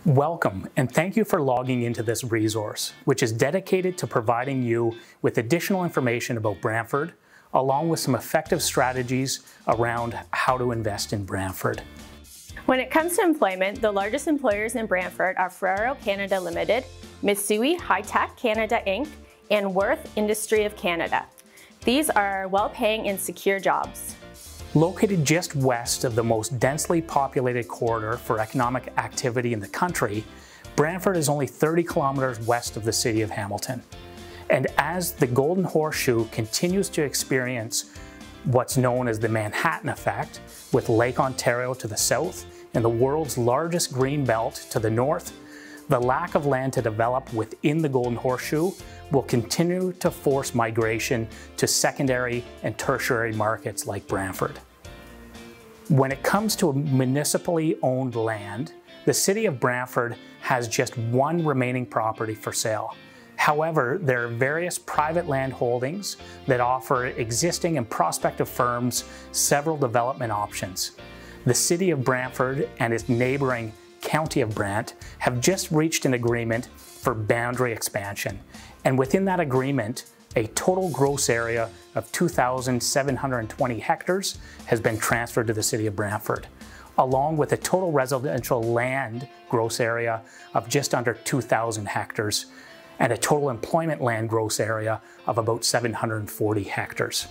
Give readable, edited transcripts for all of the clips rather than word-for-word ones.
Welcome, and thank you for logging into this resource, which is dedicated to providing you with additional information about Brantford, along with some effective strategies around how to invest in Brantford. When it comes to employment, the largest employers in Brantford are Ferrero Canada Limited, Mitsui High-Tech Canada Inc., and Worth Industry of Canada. These are well-paying and secure jobs. Located just west of the most densely populated corridor for economic activity in the country, Brantford is only 30 kilometers west of the city of Hamilton. And as the Golden Horseshoe continues to experience what's known as the Manhattan effect, with Lake Ontario to the south and the world's largest green belt to the north, the lack of land to develop within the Golden Horseshoe will continue to force migration to secondary and tertiary markets like Brantford. When it comes to municipally owned land, the city of Brantford has just one remaining property for sale. However, there are various private land holdings that offer existing and prospective firms several development options. The city of Brantford and its neighboring County of Brant have just reached an agreement for boundary expansion, and within that agreement, a total gross area of 2,720 hectares has been transferred to the city of Brantford, along with a total residential land gross area of just under 2,000 hectares and a total employment land gross area of about 740 hectares.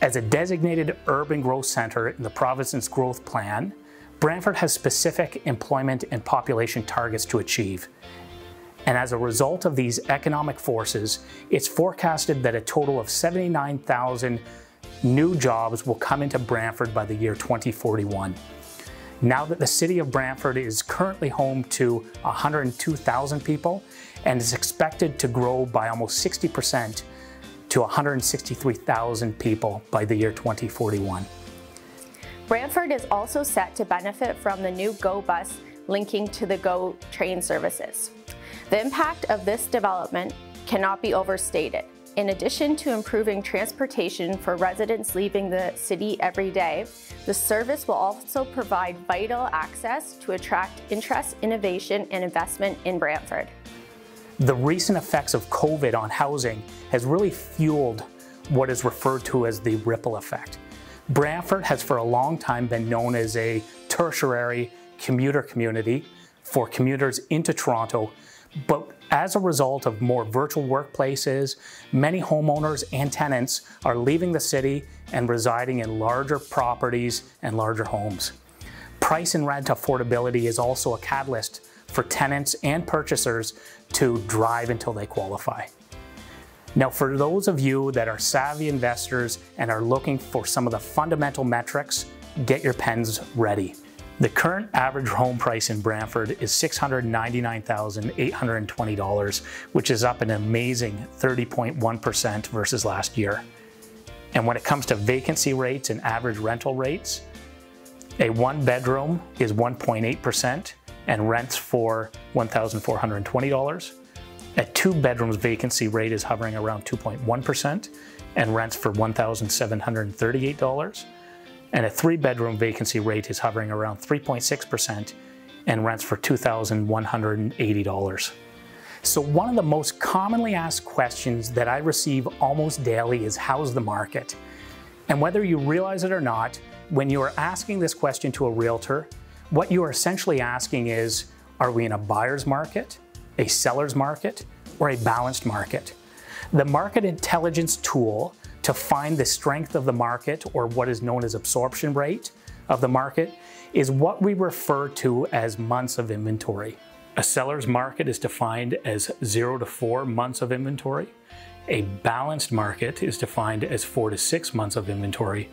As a designated urban growth center in the province's growth plan, Brantford has specific employment and population targets to achieve. And as a result of these economic forces, it's forecasted that a total of 79,000 new jobs will come into Brantford by the year 2041. Now that the city of Brantford is currently home to 102,000 people and is expected to grow by almost 60% to 163,000 people by the year 2041. Brantford is also set to benefit from the new GO bus linking to the GO train services. The impact of this development cannot be overstated. In addition to improving transportation for residents leaving the city every day, the service will also provide vital access to attract interest, innovation, and investment in Brantford. The recent effects of COVID on housing has really fueled what is referred to as the ripple effect. Brantford has for a long time been known as a tertiary commuter community for commuters into Toronto, but as a result of more virtual workplaces, many homeowners and tenants are leaving the city and residing in larger properties and larger homes. Price and rent affordability is also a catalyst for tenants and purchasers to drive until they qualify. Now, for those of you that are savvy investors and are looking for some of the fundamental metrics, get your pens ready. The current average home price in Brantford is $699,820, which is up an amazing 30.1% versus last year. And when it comes to vacancy rates and average rental rates, a one-bedroom is 1.8% and rents for $1,420. A two-bedrooms vacancy rate is hovering around 2.1% and rents for $1,738. And a three-bedroom vacancy rate is hovering around 3.6% and rents for $2,180. So one of the most commonly asked questions that I receive almost daily is, how's the market? And whether you realize it or not, when you are asking this question to a realtor, what you are essentially asking is, are we in a buyer's market, a seller's market, or a balanced market? The market intelligence tool to find the strength of the market, or what is known as absorption rate of the market, is what we refer to as months of inventory. A seller's market is defined as 0 to 4 months of inventory. A balanced market is defined as 4 to 6 months of inventory.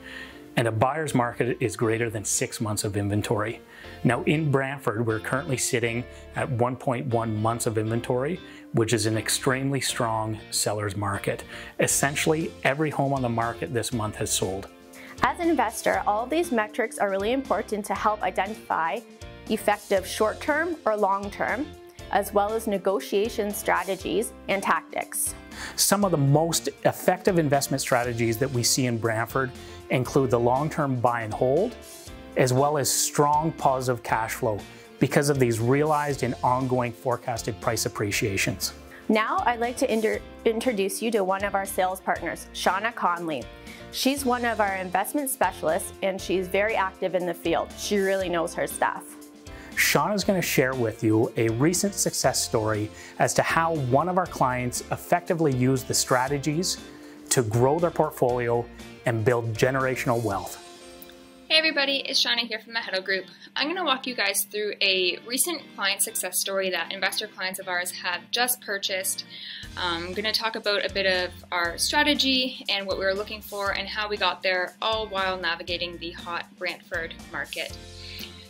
And a buyer's market is greater than 6 months of inventory. Now in Brantford, we're currently sitting at 1.1 months of inventory, which is an extremely strong seller's market. Essentially, every home on the market this month has sold. As an investor, all of these metrics are really important to help identify effective short-term or long-term, as well as negotiation strategies and tactics. Some of the most effective investment strategies that we see in Brantford include the long-term buy and hold, as well as strong positive cash flow, because of these realized and ongoing forecasted price appreciations. Now I'd like to introduce you to one of our sales partners, Shauna Conley. She's one of our investment specialists and she's very active in the field. She really knows her stuff. Shauna is going to share with you a recent success story as to how one of our clients effectively used the strategies to grow their portfolio and build generational wealth. Hey everybody, it's Shauna here from the Huddle Group. I'm going to walk you guys through a recent client success story that investor clients of ours have just purchased. I'm going to talk about a bit of our strategy and what we were looking for and how we got there, all while navigating the hot Brantford market.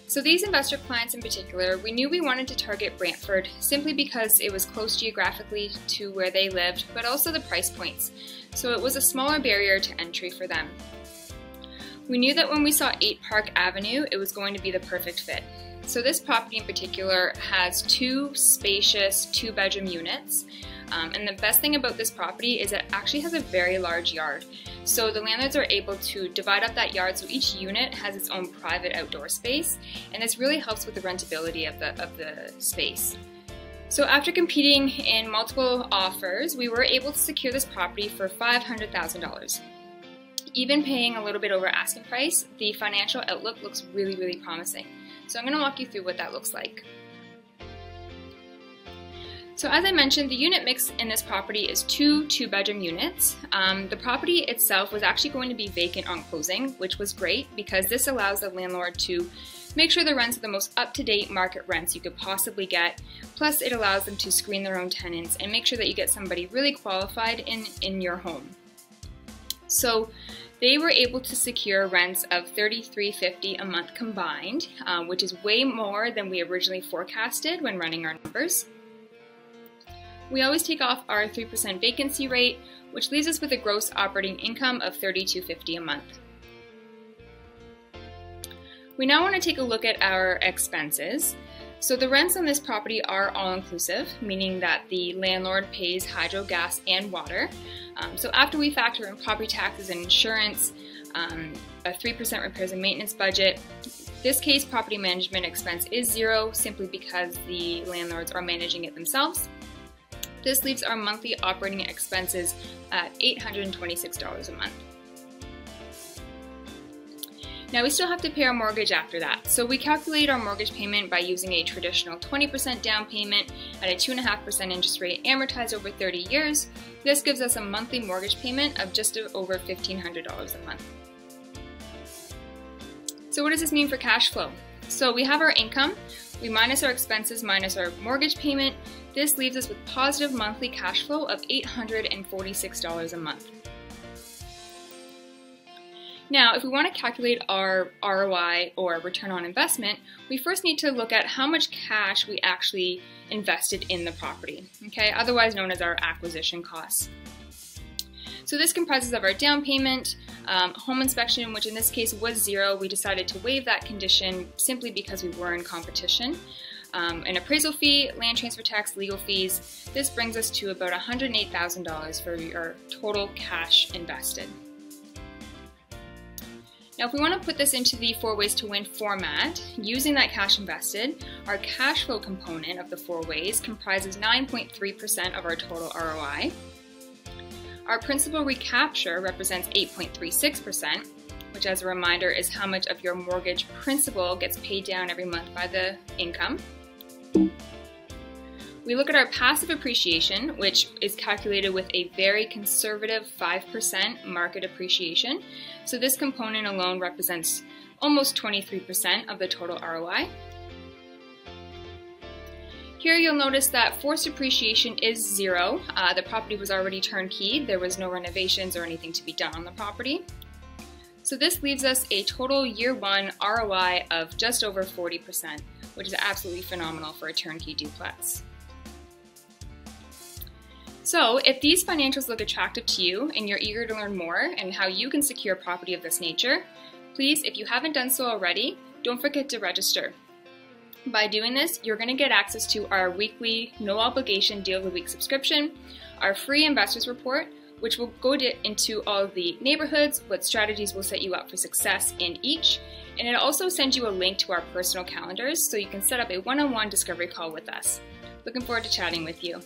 So these investor clients in particular, we knew we wanted to target Brantford simply because it was close geographically to where they lived, but also the price points. So it was a smaller barrier to entry for them. We knew that when we saw 8 Park Avenue, it was going to be the perfect fit. So this property in particular has 2 spacious 2-bedroom units. And the best thing about this property is it actually has a very large yard. So the landlords are able to divide up that yard so each unit has its own private outdoor space. And this really helps with the rentability of the space. So after competing in multiple offers, we were able to secure this property for $500,000. Even paying a little bit over asking price, the financial outlook looks really, really promising. So I'm going to walk you through what that looks like. So as I mentioned, the unit mix in this property is 2 2-bedroom units. The property itself was actually going to be vacant on closing, which was great because this allows the landlord to make sure the rents are the most up-to-date market rents you could possibly get. Plus, it allows them to screen their own tenants and make sure that you get somebody really qualified in your home. So they were able to secure rents of $33.50 a month combined, which is way more than we originally forecasted when running our numbers. We always take off our 3% vacancy rate, which leaves us with a gross operating income of $32.50 a month. We now want to take a look at our expenses. So the rents on this property are all-inclusive, meaning that the landlord pays hydro, gas, and water. So after we factor in property taxes and insurance, a 3% repairs and maintenance budget, this case property management expense is 0 simply because the landlords are managing it themselves. This leaves our monthly operating expenses at $826 a month. Now we still have to pay our mortgage after that. So we calculate our mortgage payment by using a traditional 20% down payment at a 2.5% interest rate amortized over 30 years. This gives us a monthly mortgage payment of just over $1,500 a month. So what does this mean for cash flow? So we have our income, we minus our expenses minus our mortgage payment. This leaves us with positive monthly cash flow of $846 a month. Now, if we want to calculate our ROI or return on investment, we first need to look at how much cash we actually invested in the property, okay? Otherwise known as our acquisition costs. So this comprises of our down payment, home inspection, which in this case was 0. We decided to waive that condition simply because we were in competition. An appraisal fee, land transfer tax, legal fees. This brings us to about $108,000 for your total cash invested. Now, if we want to put this into the 4 ways to win format, using that cash invested, our cash flow component of the 4 ways comprises 9.3% of our total ROI. Our principal recapture represents 8.36%, which as a reminder is how much of your mortgage principal gets paid down every month by the income. We look at our passive appreciation, which is calculated with a very conservative 5% market appreciation. So this component alone represents almost 23% of the total ROI. Here you'll notice that forced appreciation is 0. The property was already turnkeyed. There was no renovations or anything to be done on the property. So this leaves us a total year 1 ROI of just over 40%, which is absolutely phenomenal for a turnkey duplex. So if these financials look attractive to you and you're eager to learn more and how you can secure property of this nature, please, if you haven't done so already, don't forget to register. By doing this, you're going to get access to our weekly no obligation deal of the week subscription, our free investors report, which will go into all of the neighborhoods, what strategies will set you up for success in each, And it'll also send you a link to our personal calendars so you can set up a one-on-one discovery call with us. Looking forward to chatting with you.